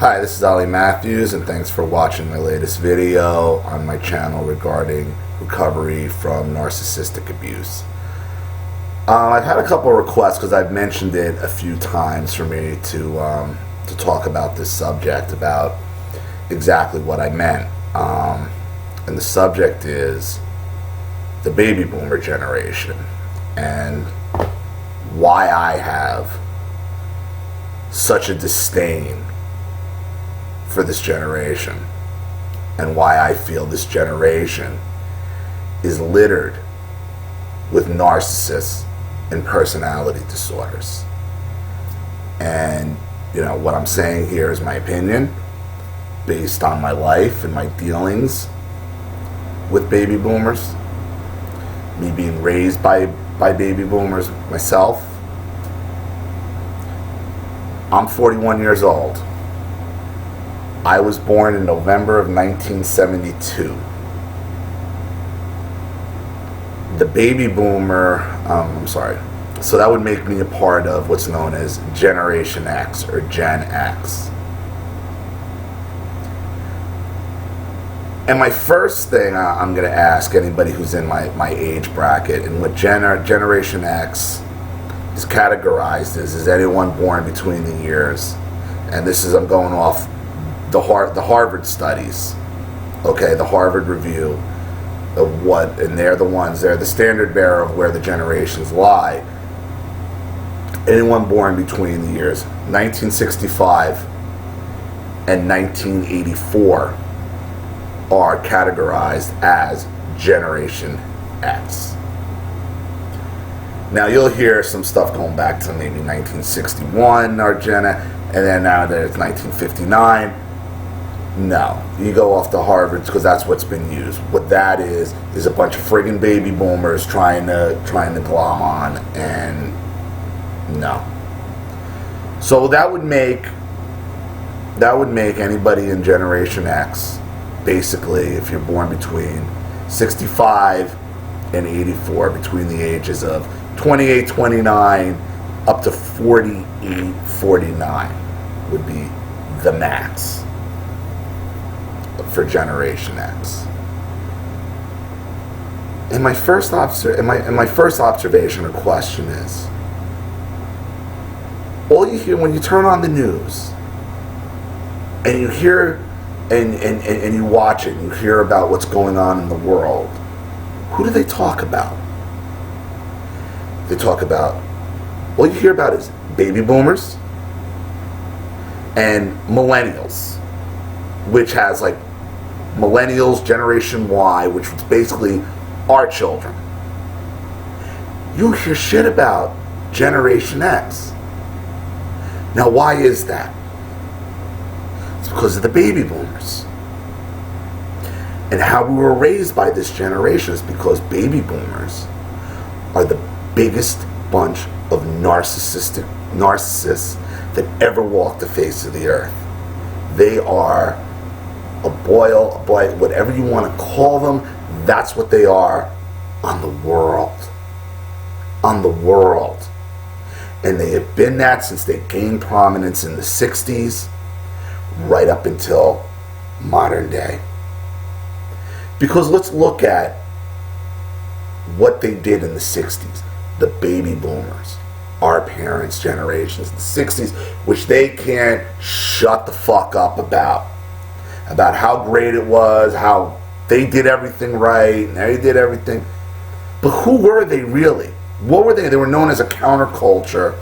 Hi, this is olliemathews, and thanks for watching my latest video on my channel regarding recovery from narcissistic abuse. I've had a couple of requests because I've mentioned it a few times for me to talk about this subject, about exactly what I meant. And the subject is the baby boomer generation and why I have such a disdain for this generation, and why I feel this generation is littered with narcissists and personality disorders. And what I'm saying here is my opinion based on my life and my dealings with baby boomers, me being raised by baby boomers myself. I'm 41 years old. I was born in November of 1972. The baby boomer, so that would make me a part of what's known as Generation X or Gen X. And my first thing I'm going to ask anybody who's in my age bracket, and what Generation X is categorized as, is anyone born between the years, and this is, I'm going off the Harvard studies, okay, the Harvard review of what, and they're the standard bearer of where the generations lie. Anyone born between the years 1965 and 1984 are categorized as Generation X. Now you'll hear some stuff going back to maybe 1961 or and then now that it's 1959. No, you go off to Harvard because that's what's been used. What that is a bunch of friggin' baby boomers trying to glom on, and no. So that would make anybody in Generation X, basically, if you're born between 65 and 84, between the ages of 28, 29 up to 48, 49 would be the max for Generation X. And my first observation or question is, all you hear when you turn on the news and you hear and you watch it and you hear about what's going on in the world, who do they talk about? They talk about, all you hear about is baby boomers and millennials, which has like millennials, Generation Y, which was basically our children. You hear shit about Generation X. Now why is that? It's because of the baby boomers. And how we were raised by this generation is because baby boomers are the biggest bunch of narcissists that ever walked the face of the earth. They are a boil, whatever you want to call them, that's what they are on the world. On the world. And they have been that since they gained prominence in the 60s, right up until modern day. Because let's look at what they did in the 60s. The baby boomers, our parents' generations, the 60s, which they can't shut the fuck up about how great it was, how they did everything right, and they did everything. But who were they really? What were they? They were known as a counterculture,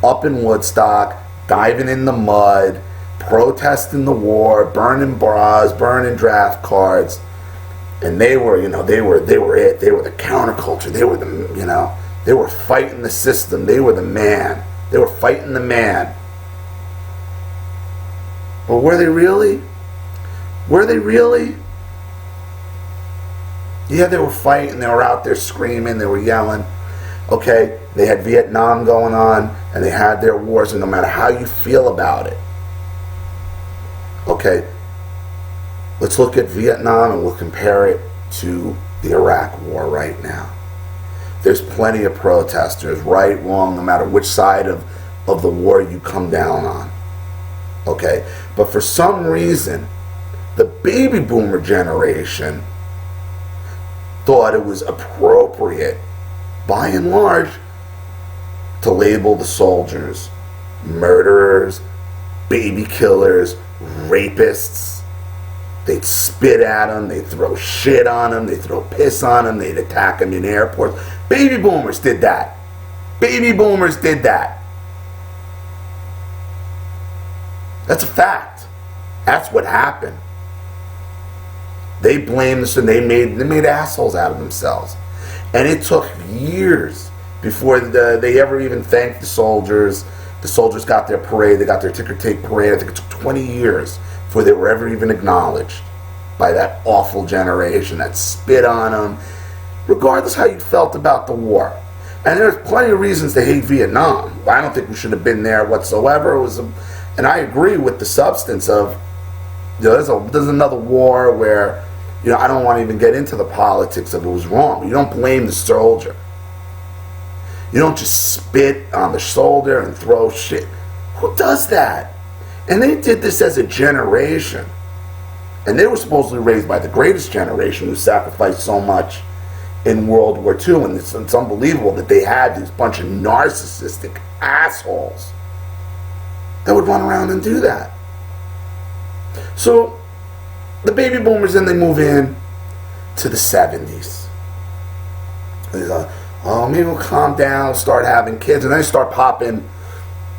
up in Woodstock, diving in the mud, protesting the war, burning bras, burning draft cards. And they were it. They were the counterculture. They were they were fighting the system. They were the man. They were fighting the man. But were they really? Were they really? Yeah, they were fighting. They were out there screaming. They were yelling. Okay, they had Vietnam going on, and they had their wars, and no matter how you feel about it, okay, let's look at Vietnam and we'll compare it to the Iraq War right now. There's plenty of protesters, right, wrong, no matter which side of the war you come down on. Okay? But for some reason, the baby boomer generation thought it was appropriate, by and large, to label the soldiers murderers, baby killers, rapists. They'd spit at them, they'd throw shit on them, they'd throw piss on them, they'd attack them in airports. Baby boomers did that. Baby boomers did that. That's a fact. That's what happened. They blamed us and they made assholes out of themselves. And it took years before they ever even thanked the soldiers. The soldiers got their parade, they got their ticker tape parade. I think it took 20 years before they were ever even acknowledged by that awful generation that spit on them, regardless how you felt about the war. And there's plenty of reasons to hate Vietnam. I don't think we should have been there whatsoever. And I agree with the substance of, there's another war where, I don't want to even get into the politics of it was wrong. You don't blame the soldier. You don't just spit on the shoulder and throw shit. Who does that? And they did this as a generation. And they were supposedly raised by the greatest generation who sacrificed so much in World War II. And it's unbelievable that they had this bunch of narcissistic assholes that would run around and do that. So the baby boomers, then they move in to the 70s. They go, oh, maybe we'll calm down, start having kids. And then they start popping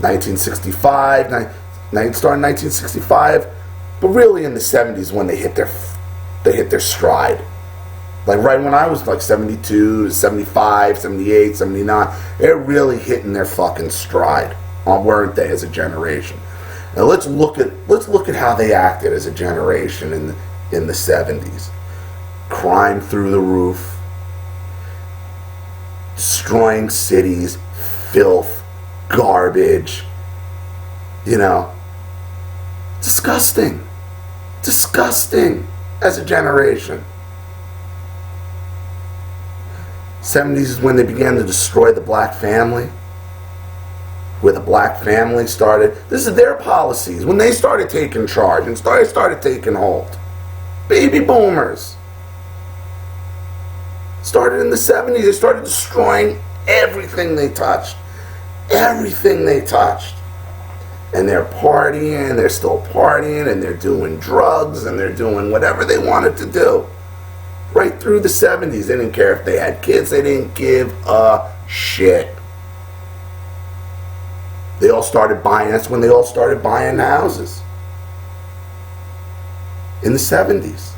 1965, starting 1965, but really in the 70s when they hit their stride. Like right when I was like 72, 75, 78, 79, they're really hitting their fucking stride, weren't they, as a generation? Now let's look at how they acted as a generation in the 70s. Crime through the roof, destroying cities, filth, garbage, disgusting as a generation. 70s is when they began to destroy the black family, where the black family started. This is their policies when they started taking charge and started taking hold. Baby boomers started in the 70s. They started destroying everything they touched. Everything they touched. And they're partying, they're still partying, and they're doing drugs, and they're doing whatever they wanted to do. Right through the 70s. They didn't care if they had kids. They didn't give a shit. They all started buying, that's when they all started buying houses. In the 70s.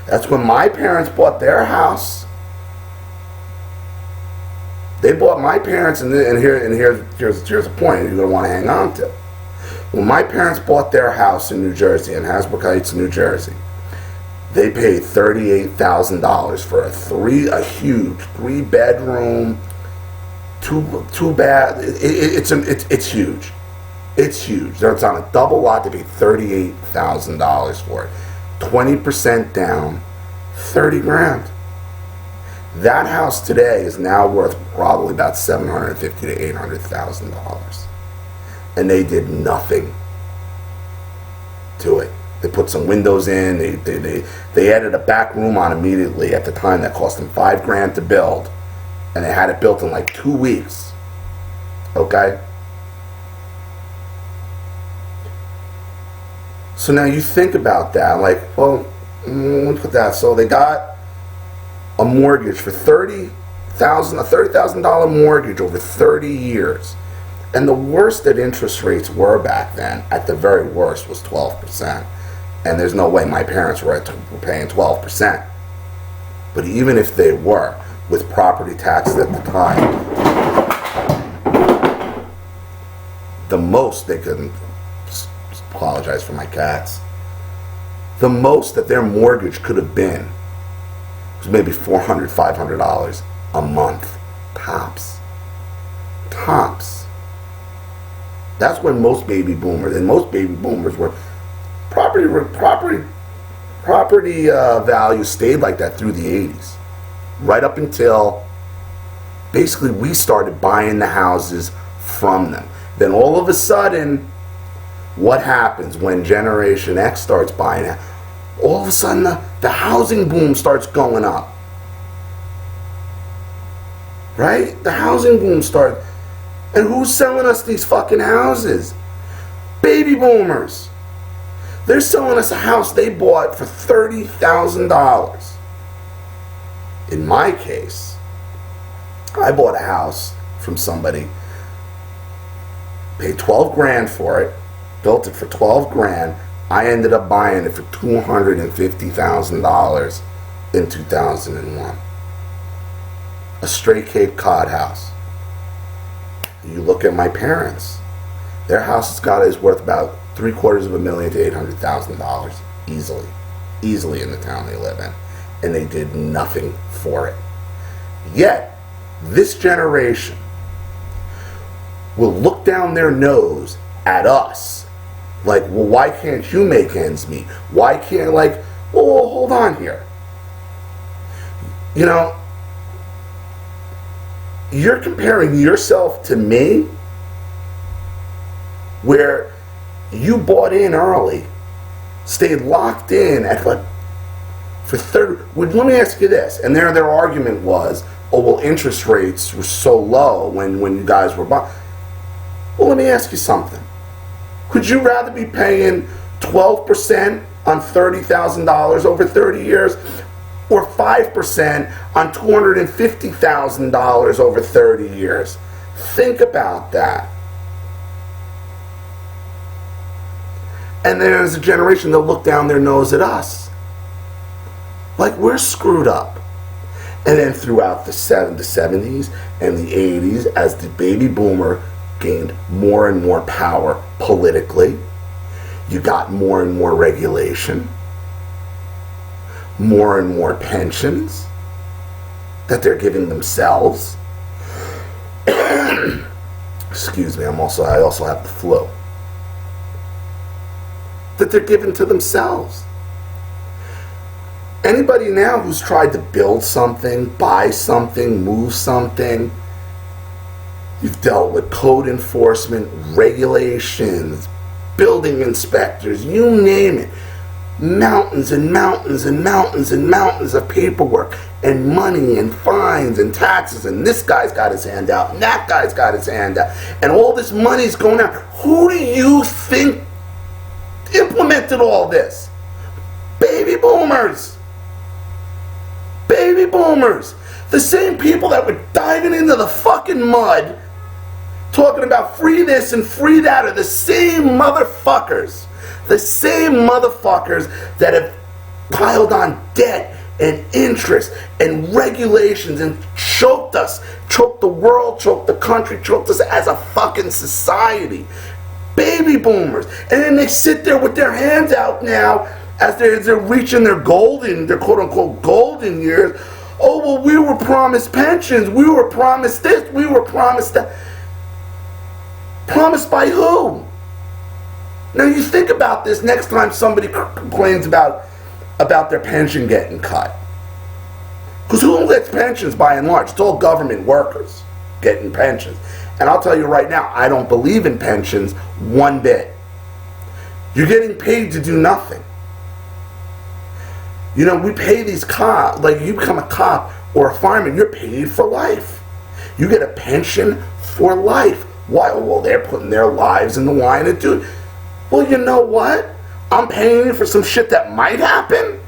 That's when my parents bought their house. They bought my parents, and here's a point you're going to want to hang on to. When my parents bought their house in New Jersey, in Hasbrook Heights, New Jersey, they paid $38,000 for a huge 3-bedroom, two bath. It's huge. It's huge. It's on a double lot. They paid $38,000 for it. 20% down, $30,000. That house today is now worth probably about $750,000 to $800,000, and they did nothing to it. They put some windows in. They added a back room on immediately at the time that cost them $5,000 to build, and they had it built in like 2 weeks. Okay. So now you think about that, like, well, let's put that. So they got a mortgage for $30,000, a $30,000 mortgage over 30 years. And the worst that interest rates were back then, at the very worst, was 12%. And there's no way my parents were paying 12%. But even if they were, with property taxes at the time, the most they could, apologize for my cats, the most that their mortgage could have been was maybe $400, $500 a month, tops. That's when most baby boomers were property value stayed like that through the 80s, right up until basically we started buying the houses from them. Then all of a sudden What happens when Generation X starts buying it? All of a sudden, the housing boom starts going up. Right? The housing boom starts. And who's selling us these fucking houses? Baby boomers. They're selling us a house they bought for $30,000. In my case, I bought a house from somebody, paid 12 grand for it, built it for 12 grand. I ended up buying it for $250,000 in 2001. A straight Cape Cod house. You look at my parents, their house is worth about $750,000 to $800,000 easily in the town they live in, and they did nothing for it. Yet this generation will look down their nose at us like, well, why can't you make ends meet? Why can't, like, well, hold on here. You know, you're comparing yourself to me, where you bought in early, stayed locked in at what, for 30. Well, let me ask you this, and their argument was, oh, well, interest rates were so low when you guys were buying. Well, let me ask you something. Would you rather be paying 12% on $30,000 over 30 years, or 5% on $250,000 over 30 years? Think about that. And then as a generation, they'll look down their nose at us like we're screwed up. And then throughout the 70s and the 80s, as the baby boomer gained more and more power politically, you got more and more regulation, more and more pensions that they're giving themselves. Excuse me, I also have the flu. That they're giving to themselves. Anybody now who's tried to build something, buy something, move something, you've dealt with code enforcement, regulations, building inspectors, you name it. Mountains and mountains and mountains and mountains of paperwork and money and fines and taxes, and this guy's got his hand out and that guy's got his hand out, and all this money's going out. Who do you think implemented all this? Baby boomers. Baby boomers. The same people that were diving into the fucking mud talking about free this and free that are the same motherfuckers. The same motherfuckers that have piled on debt and interest and regulations and choked us, choked the world, choked the country, choked us as a fucking society. Baby boomers. And then they sit there with their hands out now as they're reaching their quote unquote golden years. Oh, well, we were promised pensions, we were promised this, we were promised that. Promised by who? Now you think about this next time somebody complains about their pension getting cut. Because who gets pensions by and large? It's all government workers getting pensions. And I'll tell you right now, I don't believe in pensions one bit. You're getting paid to do nothing. You know, we pay these cops, like you become a cop or a fireman, you're paid for life. You get a pension for life. Why? Well, they're putting their lives in the line to do it. Well, you know what? I'm paying you for some shit that might happen.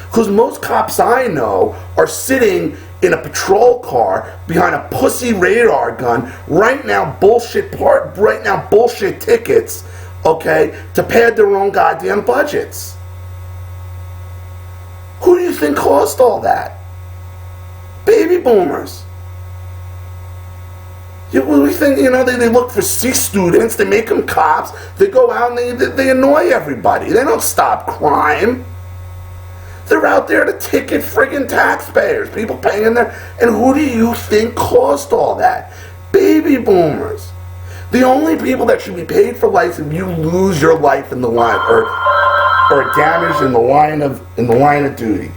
Because most cops I know are sitting in a patrol car behind a pussy radar gun, right now bullshit tickets, okay, to pad their own goddamn budgets. Who do you think caused all that? Baby boomers. We think, they look for C students, they make them cops, they go out and they annoy everybody. They don't stop crime. They're out there to ticket friggin' taxpayers, people paying their... And who do you think caused all that? Baby boomers. The only people that should be paid for life if you lose your life in the line, or damage in the line of duty.